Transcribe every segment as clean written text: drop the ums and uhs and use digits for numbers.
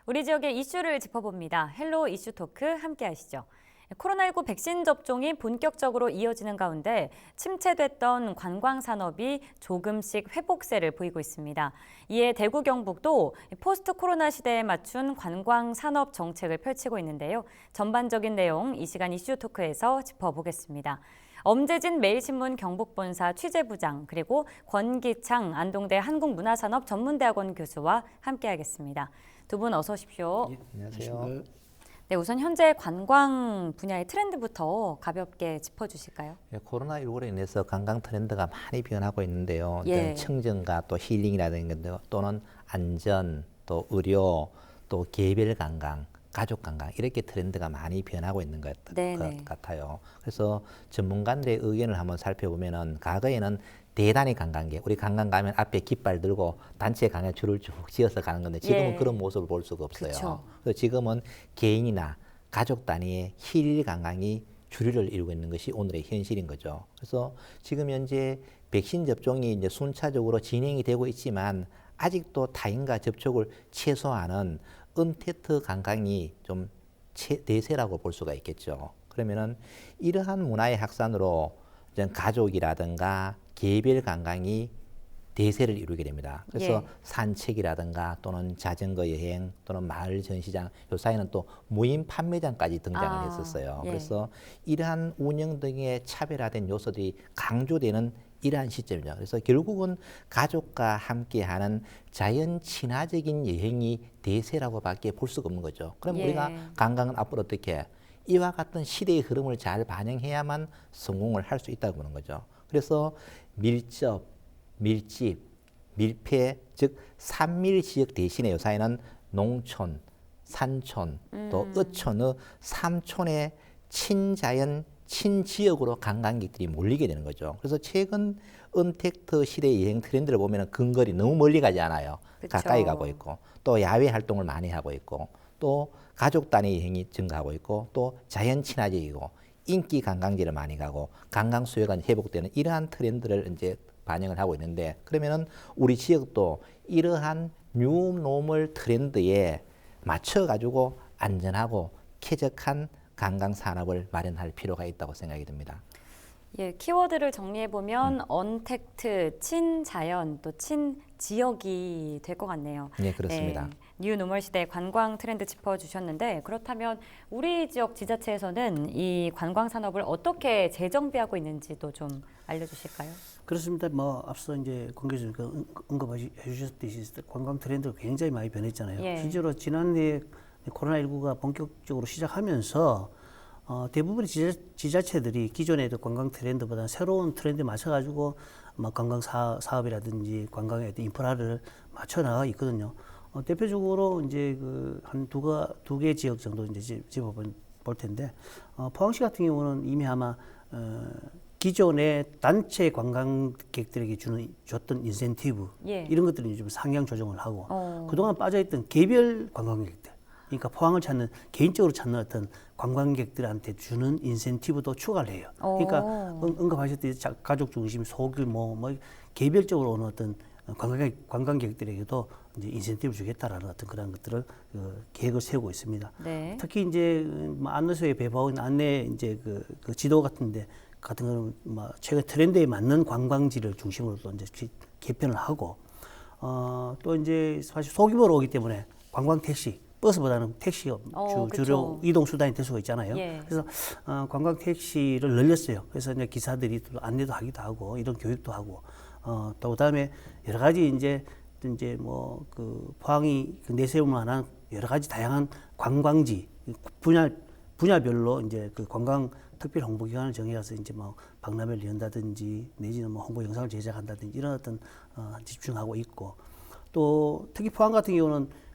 우리 지역의 이슈를 짚어봅니다. 헬로 이슈 토크 함께 하시죠. 코로나19 백신 접종이 본격적으로 이어지는 가운데 침체됐던 관광 산업이 조금씩 회복세를 보이고 있습니다. 이에 대구 경북도 포스트 코로나 시대에 맞춘 관광 산업 정책을 펼치고 있는데요. 전반적인 내용 이 시간 이슈 토크에서 짚어보겠습니다. 엄재진 매일신문 경북본사 취재부장 그리고 권기창 안동대 한국문화산업전문대학원 교수와 함께하겠습니다. 두 분 어서 오십시오. 예, 안녕하세요. 네, 우선 현재 관광 분야의 트렌드부터 가볍게 짚어주실까요? 예, 코로나19로 인해서 관광 트렌드가 많이 변하고 있는데요. 예. 청정과 또 힐링이라든가 또는 안전, 또 의료, 또 개별 관광, 가족 관광 이렇게 트렌드가 많이 변하고 있는 것 같아요. 그래서 전문가들의 의견을 한번 살펴보면은 과거에는 대단히 관광객, 우리 관광 가면 앞에 깃발 들고 단체 관광 줄을 쭉 지어서 가는 건데 지금은 그런 모습을 볼 수가 없어요. 그쵸. 그래서 지금은 개인이나 가족 단위의 힐 관광이 주류를 이루고 있는 것이 오늘의 현실인 거죠. 그래서 지금 현재 백신 접종이 이제 순차적으로 진행이 되고 있지만 아직도 타인과 접촉을 최소화하는 언택트 관광이 좀 대세라고 볼 수가 있겠죠. 그러면은 이러한 문화의 확산으로 가족이라든가 개별 관광이 대세를 이루게 됩니다. 그래서 산책이라든가 또는 자전거 여행 또는 마을 전시장 요 사이에는 또 무인 판매장까지 등장을 했었어요. 그래서 이러한 운영 등의 차별화된 요소들이 강조되는 이러한 시점이죠. 그래서 결국은 가족과 함께하는 자연 친화적인 여행이 대세라고밖에 볼 수가 없는 거죠. 그럼 우리가 관광은 앞으로 어떻게 이와 같은 시대의 흐름을 잘 반영해야만 성공을 할 수 있다고 보는 거죠. 그래서 밀접, 밀집, 밀폐, 즉 산밀 지역 대신에 요사이는 농촌, 산촌, 또 어촌의 삼촌의 친자연, 친지역으로 관광객들이 몰리게 되는 거죠. 그래서 최근 언택트 시대의 여행 트렌드를 보면 근거리 너무 멀리 가지 않아요. 그쵸. 가까이 가고 있고 또 야외 활동을 많이 하고 있고 또 가족 단위 여행이 증가하고 있고 또 자연 친화적이고 인기 관광지를 많이 가고 관광 수요가 회복되는 이러한 트렌드를 이제 반영을 하고 있는데 그러면은 우리 지역도 이러한 뉴노멀 트렌드에 맞춰 가지고 안전하고 쾌적한 관광 산업을 마련할 필요가 있다고 생각이 듭니다. 예, 키워드를 정리해 보면 언택트, 친자연, 또 친지역이 될 것 같네요. 네, 그렇습니다. 뉴 노멀 시대 관광 트렌드 짚어주셨는데 그렇다면 우리 지역 지자체에서는 이 관광 산업을 어떻게 재정비하고 있는지도 좀 알려주실까요? 그렇습니다. 뭐 앞서 이제 권 교수님께서 언급해 주셨듯이 관광 트렌드가 굉장히 많이 변했잖아요. 예. 실제로 지난해 코로나19가 본격적으로 시작하면서 대부분의 지자체들이 기존의 관광 트렌드보다 새로운 트렌드에 맞춰가지고 관광 사업이라든지 관광의 인프라를 맞춰 나가 있거든요. 대표적으로 이제 한 두 개 지역 정도 이제 짚어볼 텐데 포항시 같은 경우는 이미 아마 기존의 단체 관광객들에게 줬던 인센티브 이런 것들을 좀 상향 조정을 하고 그동안 빠져있던 개별 관광객들 그러니까 포항을 찾는 개인적으로 찾는 어떤 관광객들한테 주는 인센티브도 추가를 해요. 그러니까 언급하셨듯이 가족 중심 소규모 뭐 개별적으로 오는 어떤 관광객들에게도 이제 인센티브를 주겠다라는 어떤 그런 것들을 계획을 세우고 있습니다. 네. 특히 이제 안내소에 배포한 안내 이제 그 지도 같은 거는 최근 트렌드에 맞는 관광지를 중심으로 또 이제 개편을 하고 또 이제 사실 소규모로 오기 때문에 관광 택시 버스보다는 택시가 주로 이동 수단이 될 수가 있잖아요. 그래서 관광 택시를 늘렸어요. 그래서 이제 기사들이 또 안내도 하기도 하고 이런 교육도 하고 또 그다음에 여러 가지 이제 뭐 포항이 내세울 만한 여러 가지 다양한 관광지 분야별로 이제 관광 특별 홍보 기관을 정해서 이제 뭐 박람회를 연다든지 내지는 뭐 홍보 영상을 제작한다든지 이런 어떤 집중하고 있고 또 특히 포항 같은 경우는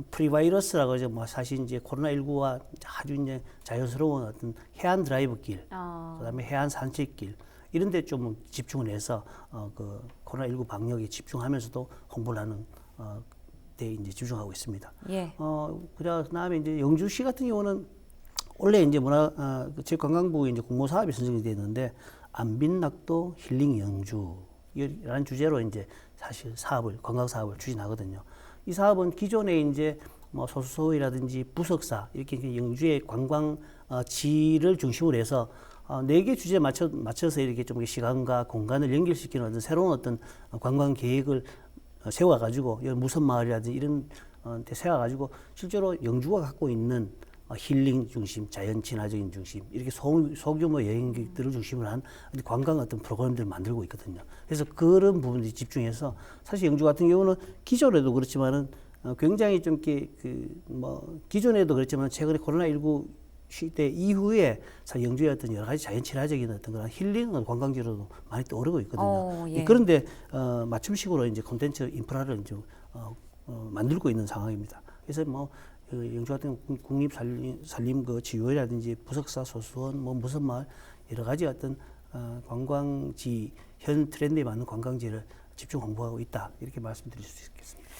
프리바이러스라고 이제 뭐 사실 이제 코로나19와 아주 이제 자연스러운 어떤 해안 드라이브 길, 그다음에 해안 산책길 이런 데 좀 집중을 해서 코로나19 방역에 집중하면서도 홍보를 하는 데 이제 집중하고 있습니다. 그다음에 이제 영주시 같은 경우는 원래 이제 문화체육관광부 이제 공모 사업이 선정이 됐는데 안빈낙도 힐링 영주라는 주제로 이제 사실 관광 사업을 추진하거든요. 이 사업은 기존에 이제 뭐 소수소이라든지 부석사 이렇게 영주의 관광지를 중심으로 해서 4개 주제에 맞춰서 이렇게 좀 시간과 공간을 연결시키는 어떤 새로운 어떤 관광 계획을 세워가지고 무선마을이라든지 이런 데 세워가지고 실제로 영주가 갖고 있는 힐링 중심, 자연 친화적인 중심 이렇게 소규모 여행객들을 중심으로 한 관광 어떤 프로그램들을 만들고 있거든요. 그래서 그런 부분들이 집중해서 사실 영주 같은 경우는 기존에도 그렇지만은 굉장히 좀 이렇게 기존에도 그렇지만 최근에 코로나19 시대 이후에 영주의 어떤 여러 가지 자연 친화적인 어떤 그런 힐링 관광지로도 많이 떠오르고 있거든요. 예. 그런데 맞춤식으로 이제 콘텐츠 인프라를 이제 만들고 있는 상황입니다. 그래서 영주 같은 국립산림 그 지유라든지 부석사, 소수원, 무선마을 여러 가지 어떤 관광지 현 트렌드에 맞는 관광지를 집중 홍보하고 있다 이렇게 말씀드릴 수 있겠습니다.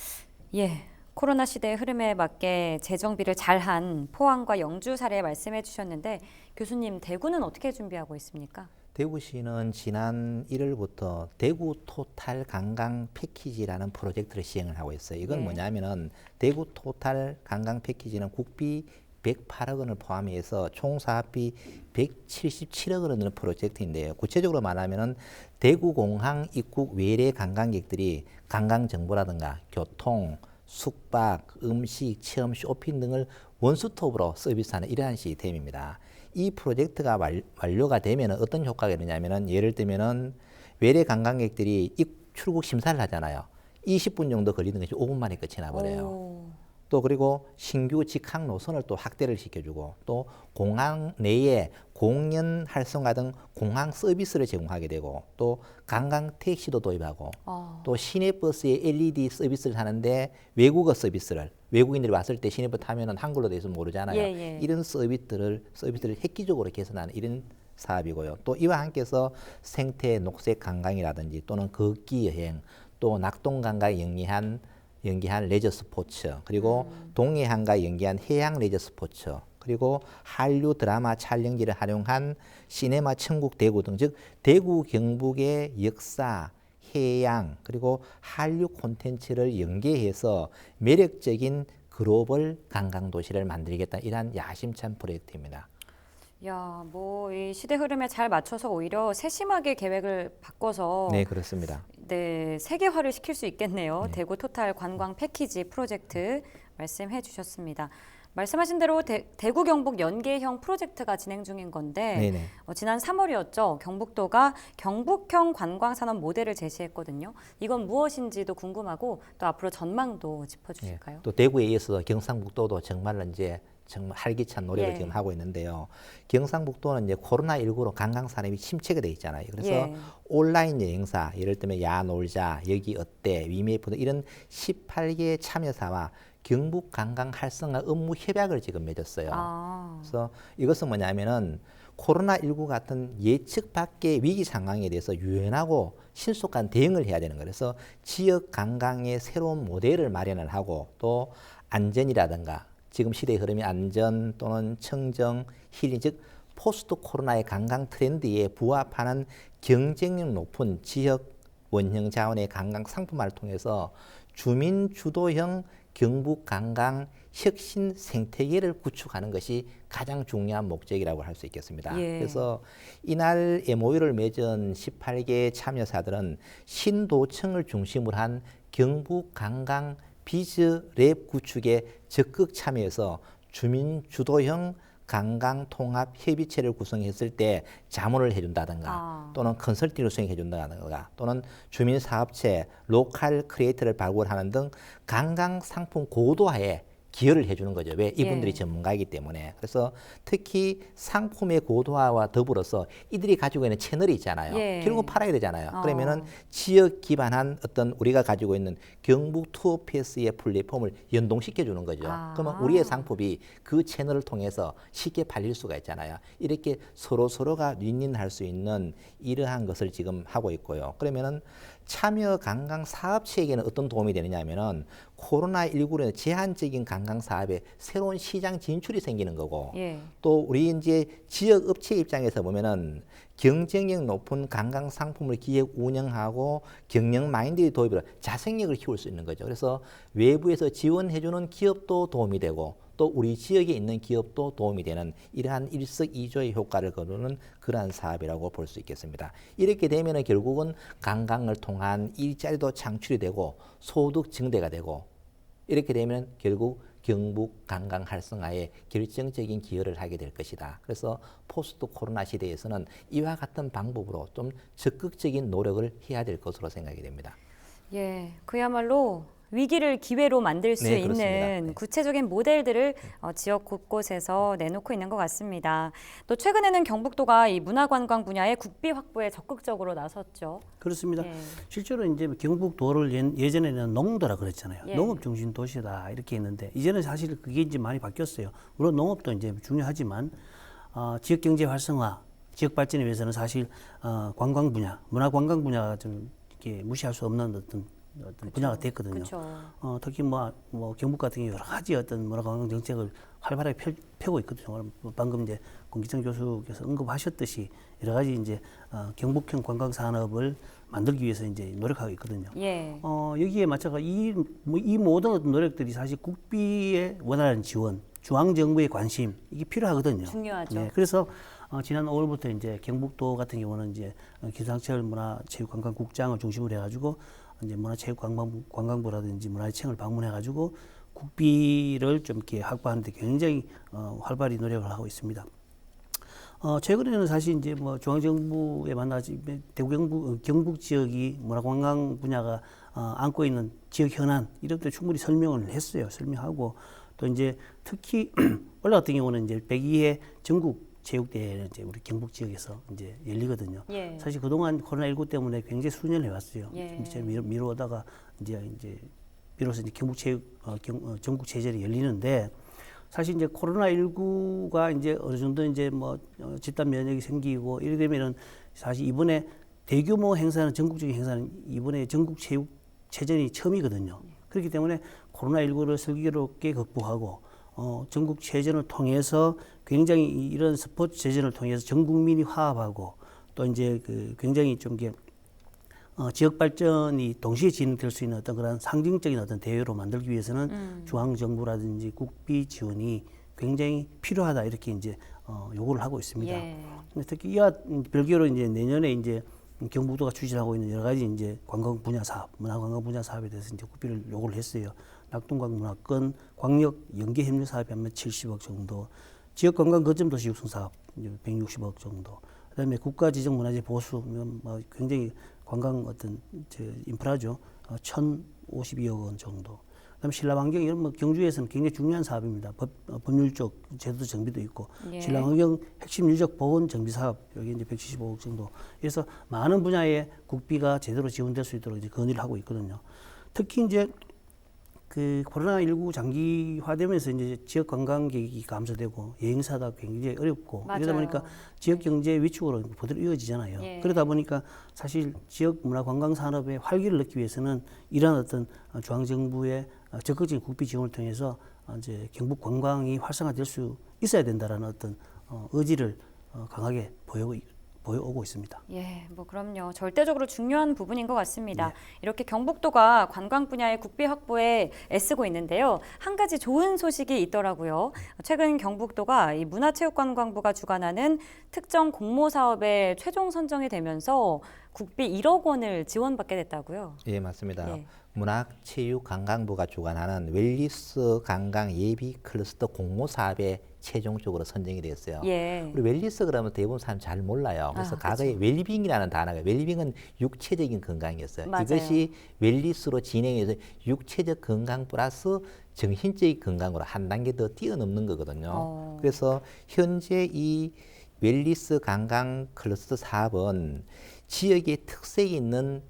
예. 코로나 시대의 흐름에 맞게 재정비를 잘한 포항과 영주 사례 말씀해 주셨는데 교수님 대구는 어떻게 준비하고 있습니까? 대구시는 지난 1월부터 대구 토탈 관광 패키지라는 프로젝트를 시행을 하고 있어요. 이건 뭐냐면은 대구 토탈 관광 패키지는 국비 108억 원을 포함해서 총 사업비 177억 원을 드는 프로젝트인데요. 구체적으로 말하면은 대구공항 입국 외래 관광객들이 관광 정보라든가 교통, 숙박, 음식, 체험, 쇼핑 등을 원스톱으로 서비스하는 이러한 시스템입니다. 이 프로젝트가 완료가 되면 어떤 효과가 있느냐면은 예를 들면은 외래 관광객들이 출국 심사를 하잖아요. 20분 정도 걸리는 것이 5분 만에 끝이 나버려요. 또 그리고 신규 직항 노선을 또 확대를 시켜주고 또 공항 내에 공연 활성화 등 공항 서비스를 제공하게 되고 또 관광 택시도 도입하고 또 시내버스에 LED 서비스를 하는데 외국어 서비스를 외국인들이 왔을 때 시내버스 타면은 한글로 돼서 모르잖아요. 이런 서비스를 획기적으로 개선하는 이런 사업이고요. 또 이와 함께해서 생태 녹색 관광이라든지 또는 걷기 여행 또 낙동강과 연계한 레저 스포츠 그리고 동해안과 연계한 해양 레저 스포츠 그리고 한류 드라마 촬영지를 활용한 시네마 천국 대구 등 즉 대구 경북의 역사 해양 그리고 한류 콘텐츠를 연계해서 매력적인 글로벌 관광 도시를 만들겠다 이러한 야심찬 프로젝트입니다. 야, 이 시대 흐름에 잘 맞춰서 오히려 세심하게 계획을 바꿔서 네, 그렇습니다. 네, 세계화를 시킬 수 있겠네요. 대구 토탈 관광 패키지 프로젝트 말씀해 주셨습니다. 말씀하신 대로 대구 경북 연계형 프로젝트가 진행 중인 건데 지난 3월이었죠. 경북도가 경북형 관광산업 모델을 제시했거든요. 이건 무엇인지도 궁금하고 또 앞으로 전망도 짚어주실까요? 또 대구에 이어서 경상북도도 정말 활기찬 노력을 지금 하고 있는데요. 경상북도는 이제 코로나19로 관광 산업이 침체가 돼 있잖아요. 그래서 온라인 여행사, 예를 들면 야놀자, 여기 어때, 위메이프 등 이런 18개 참여사와 경북 관광 활성화 업무 협약을 지금 맺었어요. 그래서 이것은 뭐냐면은 코로나19 같은 예측 밖의 위기 상황에 대해서 유연하고 신속한 대응을 해야 되는 거예요. 그래서 지역 관광의 새로운 모델을 마련을 하고 또 안전이라든가 지금 시대의 흐름이 안전 또는 청정, 힐링 즉 포스트 코로나의 관광 트렌드에 부합하는 경쟁력 높은 지역 원형 자원의 관광 상품화를 통해서 주민 주도형 경북 관광 혁신 생태계를 구축하는 것이 가장 중요한 목적이라고 할 수 있겠습니다. 그래서 이날 MOU를 맺은 18개 참여사들은 신도청을 중심으로 한 경북 관광 비즈랩 구축에 적극 참여해서 주민 주도형 관광 통합 협의체를 구성했을 때 자문을 해준다든가 또는 컨설팅을 수행해준다든가 또는 주민 사업체, 로컬 크리에이터를 발굴하는 등 관광 상품 고도화에 기여를 해주는 거죠. 왜? 이분들이 전문가이기 때문에. 그래서 특히 상품의 고도화와 더불어서 이들이 가지고 있는 채널이 있잖아요. 결국 팔아야 되잖아요. 그러면은 지역 기반한 어떤 우리가 가지고 있는 경북 투어 패스의 플랫폼을 연동시켜 주는 거죠. 그러면 우리의 상품이 그 채널을 통해서 쉽게 팔릴 수가 있잖아요. 이렇게 서로가 윈윈할 수 있는 이러한 것을 지금 하고 있고요. 그러면은 참여 관광 사업체에게는 어떤 도움이 되느냐 하면은 코로나19로 제한적인 관광 사업에 새로운 시장 진출이 생기는 거고 또 우리 이제 지역 업체 입장에서 보면은 경쟁력 높은 관광 상품을 기획 운영하고 경영 마인드의 도입으로 자생력을 키울 수 있는 거죠. 그래서 외부에서 지원해주는 기업도 도움이 되고 또 우리 지역에 있는 기업도 도움이 되는 이러한 일석이조의 효과를 거두는 그러한 사업이라고 볼 수 있겠습니다. 이렇게 되면 결국은 관광을 통한 일자리도 창출이 되고 소득 증대가 되고 이렇게 되면 결국 경북 관광 활성화에 결정적인 기여를 하게 될 것이다. 그래서 포스트 코로나 시대에서는 이와 같은 방법으로 좀 적극적인 노력을 해야 될 것으로 생각이 됩니다. 예, 그야말로 위기를 기회로 만들 수 네, 있는 그렇습니다. 네. 구체적인 모델들을 지역 곳곳에서 내놓고 있는 것 같습니다. 또 최근에는 경북도가 이 문화관광 분야의 국비 확보에 적극적으로 나섰죠. 그렇습니다. 예. 실제로 이제 경북도를 예전에는 농도라 그랬잖아요. 예. 농업 중심 도시다 이렇게 했는데 이제는 사실 그게 이제 많이 바뀌었어요. 물론 농업도 이제 중요하지만 지역 경제 활성화, 지역 발전을 위해서는 사실 관광 분야, 문화관광 분야가 좀 이렇게 무시할 수 없는 어떤 분야가 됐거든요. 그렇죠. 특히 뭐 경북 같은 경우 여러 가지 어떤 문화관광 정책을 활발하게 펴고 있거든요. 방금 이제 권기정 교수께서 언급하셨듯이 여러 가지 이제 경북형 관광 산업을 만들기 위해서 이제 노력하고 있거든요. 예. 여기에 맞춰서 이 모든 어떤 노력들이 사실 국비에 원활한 지원, 중앙 정부의 관심 이게 필요하거든요. 중요하죠. 네, 그래서 지난 5월부터 이제 경북도 같은 경우는 이제 기상철 문화체육관광국장을 중심으로 해가지고 이제 문화체육관광부라든지 문화재청을 방문해가지고 국비를 좀 이렇게 확보하는데 굉장히 활발히 노력을 하고 있습니다. 최근에는 사실 이제 뭐 중앙정부에 만나지 경북 지역이 문화관광 분야가 안고 있는 지역 현안 이런 것들 충분히 설명을 했어요. 설명하고 또 이제 특히 올해 같은 경우는 이제 102회 전국 체육대회는 이제 우리 경북 지역에서 이제 열리거든요. 예. 사실 그동안 코로나19 때문에 굉장히 수년을 해왔어요. 예. 미루다가 이제 비로소 이제 경북 체육 전국 체제를 열리는데 사실 이제 코로나19가 이제 어느 정도 이제 뭐 집단 면역이 생기고 이래 되면은 사실 이번에 대규모 행사는 전국적인 행사는 이번에 전국 체육 체전이 처음이거든요. 그렇기 때문에 코로나19를 슬기롭게 극복하고 전국 체전을 통해서 굉장히 이런 스포츠 체전을 통해서 전 국민이 화합하고 또 이제 굉장히 좀 이게 지역 발전이 동시에 진행될 수 있는 어떤 그런 상징적인 어떤 대회로 만들기 위해서는 중앙 정부라든지 국비 지원이 굉장히 필요하다 이렇게 이제 요구를 하고 있습니다. 예. 특히 이와 별개로 이제 내년에 이제 경북도가 추진하고 있는 여러 가지 이제 관광 분야 사업, 문화관광 분야 사업에 대해서 이제 국비를 요구를 했어요. 낙동강 문화권, 광역 연계 협력 사업이 하면 70억 정도, 지역 관광 거점 도시 육성 사업 160억 정도. 그다음에 국가 지정 문화재 보수 뭐 굉장히 관광 어떤 인프라죠. 1,052억 원 정도. 그다음에 신라환경 이런 뭐 경주에서는 굉장히 중요한 사업입니다. 법률적 제도 정비도 있고 예. 신라환경 핵심 유적 보건 정비 사업 여기 이제 175억 정도. 그래서 많은 분야의 국비가 제대로 지원될 수 있도록 이제 건의를 하고 있거든요. 특히 이제 코로나19 장기화되면서 이제 지역 관광객이 감소되고 여행사가 굉장히 어렵고 맞아요. 이러다 보니까 지역 경제 위축으로 그대로 이어지잖아요. 예. 그러다 보니까 사실 지역 문화 관광 산업의 활기를 넣기 위해서는 이러한 어떤 중앙 정부의 적극적인 국비 지원을 통해서 이제 경북 관광이 활성화될 수 있어야 된다라는 어떤 의지를 강하게 보여오고 있습니다. 예, 뭐 그럼요. 절대적으로 중요한 부분인 것 같습니다. 네. 이렇게 경북도가 관광 분야의 국비 확보에 애쓰고 있는데요. 한 가지 좋은 소식이 있더라고요. 최근 경북도가 이 문화체육관광부가 주관하는 특정 공모 사업에 최종 선정이 되면서 국비 1억 원을 지원받게 됐다고요. 예, 맞습니다. 예. 문화체육관광부가 주관하는 웰리스 관광 예비 클러스터 공모 사업에 최종적으로 선정이 됐어요. 예. 우리 웰리스 그러면 대부분 사람 잘 몰라요. 그래서 과거에 그렇죠. 웰빙이라는 단어가 웰빙은 육체적인 건강이었어요. 맞아요. 이것이 웰리스로 진행해서 육체적 건강 플러스 정신적인 건강으로 한 단계 더 뛰어넘는 거거든요. 그래서 현재 이 웰리스 관광 클러스터 사업은 지역의 특색이 있는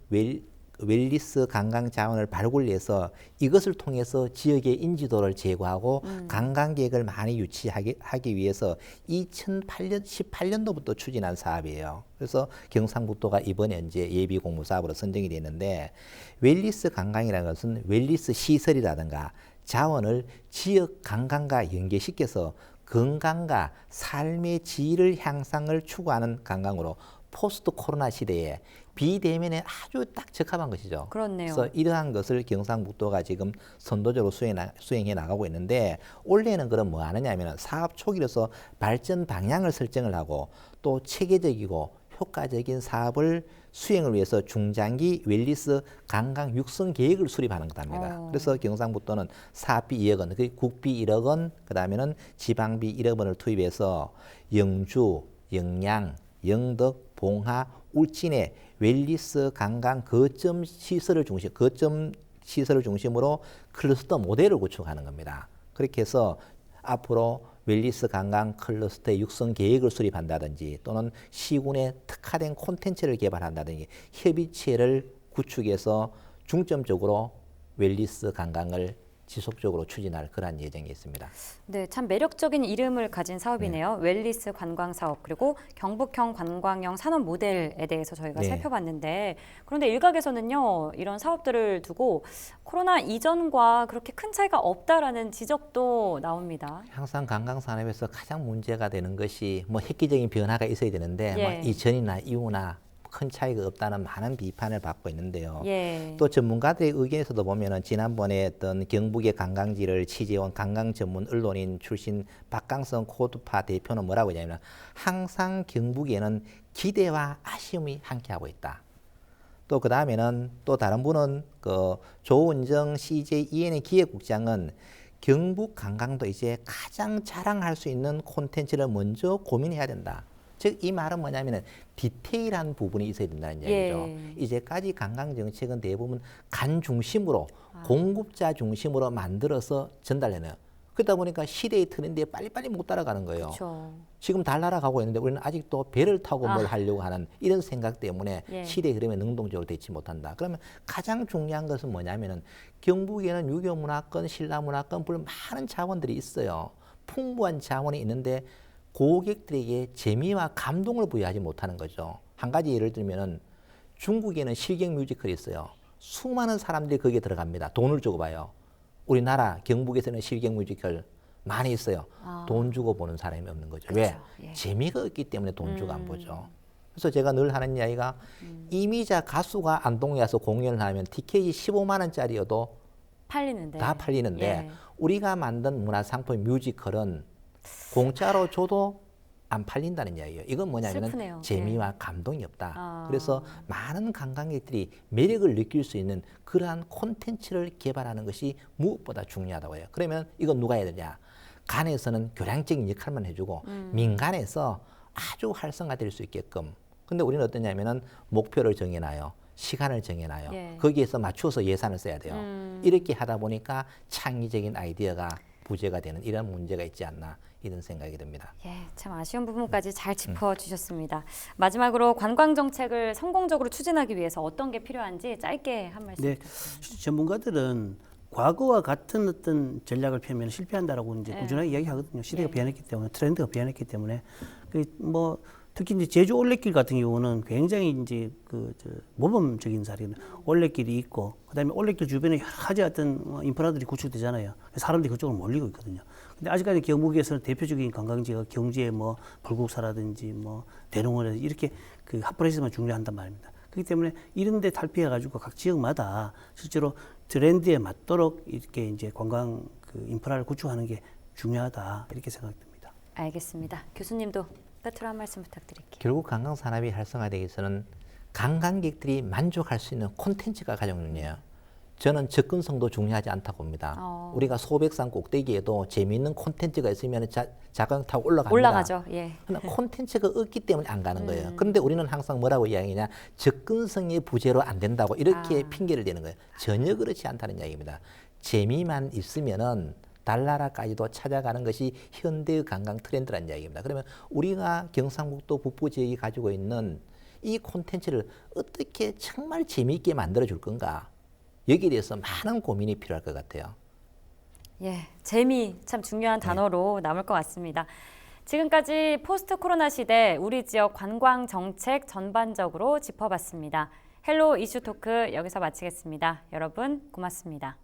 웰리스 관광 자원을 발굴해서 이것을 통해서 지역의 인지도를 제고하고 관광객을 많이 유치하기 위해서 2018년도부터 추진한 사업이에요. 그래서 경상북도가 이번에 이제 예비 공모 사업으로 선정이 됐는데 웰리스 관광이라는 것은 웰리스 시설이라든가 자원을 지역 관광과 연계시켜서 건강과 삶의 질을 향상을 추구하는 관광으로 포스트 코로나 시대에 비대면에 아주 딱 적합한 것이죠. 그렇네요. 그래서 이러한 것을 경상북도가 지금 선도적으로 수행해 나가고 있는데 올해는 그럼 뭐 하느냐 하면 사업 초기로서 발전 방향을 설정을 하고 또 체계적이고 효과적인 사업을 수행을 위해서 중장기 웰니스 관광 육성 계획을 수립하는 것입니다. 그래서 경상북도는 사업비 2억 원, 그 국비 1억 원, 그다음에는 지방비 1억 원을 투입해서 영주, 영양, 영덕, 봉하, 울진의 웰니스 관광 거점 시설을 중심으로 클러스터 모델을 구축하는 겁니다. 그렇게 해서 앞으로 웰니스 관광 클러스터의 육성 계획을 수립한다든지 또는 시군에 특화된 콘텐츠를 개발한다든지 협의체를 구축해서 중점적으로 웰니스 관광을 지속적으로 추진할 그런 예정이 있습니다. 네, 참 매력적인 이름을 가진 사업이네요. 웰니스 관광 사업 그리고 경북형 관광형 산업 모델에 대해서 저희가 네. 살펴봤는데 그런데 일각에서는요 이런 사업들을 두고 코로나 이전과 그렇게 큰 차이가 없다라는 지적도 나옵니다. 항상 관광 산업에서 가장 문제가 되는 것이 뭐 획기적인 변화가 있어야 되는데 예. 뭐 이전이나 이후나 큰 차이가 없다는 많은 비판을 받고 있는데요. 예. 또 전문가들의 의견에서도 보면은 지난번에 어떤 경북의 관광지를 취재온 관광 전문 언론인 출신 박강성 코드파 대표는 뭐라고 하냐면 항상 경북에는 기대와 아쉬움이 함께하고 있다. 또 그 다음에는 또 다른 분은 그 조은정 CJ ENA 기획국장은 경북 관광도 이제 가장 자랑할 수 있는 콘텐츠를 먼저 고민해야 된다. 즉 이 말은 뭐냐면은 디테일한 부분이 있어야 된다는 이야기죠. 예. 이제까지 관광 정책은 대부분 간 중심으로 공급자 중심으로 만들어서 전달해내요. 그러다 보니까 시대의 트렌드에 빨리빨리 못 따라가는 거예요. 그렇죠. 지금 달 날아가고 있는데 우리는 아직도 배를 타고 뭘 하려고 하는 이런 생각 때문에 예. 시대의 흐름에 능동적으로 대치 못한다. 그러면 가장 중요한 것은 뭐냐면은 경북에는 유교문화권, 신라문화권 물론 많은 자원들이 있어요. 풍부한 자원이 있는데 고객들에게 재미와 감동을 부여하지 못하는 거죠. 한 가지 예를 들면은 중국에는 실경 뮤지컬이 있어요. 수많은 사람들이 거기에 들어갑니다. 돈을 주고 봐요. 우리나라 경북에서는 실경 뮤지컬 많이 있어요. 돈 주고 보는 사람이 없는 거죠. 왜? 예. 재미가 없기 때문에 돈 주고 안 보죠. 그래서 제가 늘 하는 이야기가 이미자 가수가 안동에 와서 공연을 하면 티켓이 15만 원짜리여도 팔리는데. 다 팔리는데 예. 우리가 만든 문화상품 뮤지컬은 공짜로 줘도 안 팔린다는 이야기예요. 이건 뭐냐면 슬프네요. 재미와 감동이 없다. 아. 그래서 많은 관광객들이 매력을 느낄 수 있는 그러한 콘텐츠를 개발하는 것이 무엇보다 중요하다고 해요. 그러면 이건 누가 해야 되냐? 간에서는 교량적인 역할만 해주고 민간에서 아주 활성화될 수 있게끔. 근데 우리는 어떠냐면은 목표를 정해놔요. 시간을 정해놔요. 예. 거기에서 맞추어서 예산을 써야 돼요. 이렇게 하다 보니까 창의적인 아이디어가 부재가 되는 이런 문제가 있지 않나 이런 생각이 듭니다. 예, 참 아쉬운 부분까지 잘 짚어주셨습니다. 마지막으로 관광 정책을 성공적으로 추진하기 위해서 어떤 게 필요한지 짧게 한 말씀 네, 부탁드립니다. 전문가들은 과거와 같은 어떤 전략을 펴면 실패한다라고 이제 꾸준하게 이야기하거든요. 시대가 변했기 때문에 트렌드가 변했기 때문에 뭐 특히 이제 제주 올레길 같은 경우는 굉장히 이제 모범적인 사례는 올레길이 있고 그다음에 올레길 주변에 여러 가지 어떤 인프라들이 구축되잖아요. 사람들이 그쪽으로 몰리고 있거든요. 근데 아직까지 경북에서는 대표적인 관광지가 경주의 뭐 불국사라든지 뭐 대농원이라든지 이렇게 그 핫플레이스만 중요한단 말입니다. 그렇기 때문에 이런 데 탈피해가지고 각 지역마다 실제로 트렌드에 맞도록 이렇게 이제 관광 그 인프라를 구축하는 게 중요하다 이렇게 생각됩니다. 알겠습니다. 교수님도 끝으로 한 말씀 부탁드릴게요. 결국 관광 산업이 활성화되기 위해서는 관광객들이 만족할 수 있는 콘텐츠가 가장 중요해요. 저는 접근성도 중요하지 않다고 봅니다. 우리가 소백산 꼭대기에도 재미있는 콘텐츠가 있으면 자강 타고 올라갑니다. 올라가죠. 예. 그러나 콘텐츠가 없기 때문에 안 가는 거예요. 그런데 우리는 항상 뭐라고 이야기하냐? 접근성이 부재로 안 된다고 이렇게 핑계를 대는 거예요. 전혀 그렇지 않다는 이야기입니다. 재미만 있으면은 달나라까지도 찾아가는 것이 현대의 관광 트렌드라는 이야기입니다. 그러면 우리가 경상북도 북부 지역이 가지고 있는 이 콘텐츠를 어떻게 정말 재미있게 만들어 줄 건가? 여기에 대해서 많은 고민이 필요할 것 같아요. 예, 재미 참 중요한 단어로 남을 것 같습니다. 지금까지 포스트 코로나 시대 우리 지역 관광 정책 전반적으로 짚어봤습니다. 헬로 이슈 토크 여기서 마치겠습니다. 여러분 고맙습니다.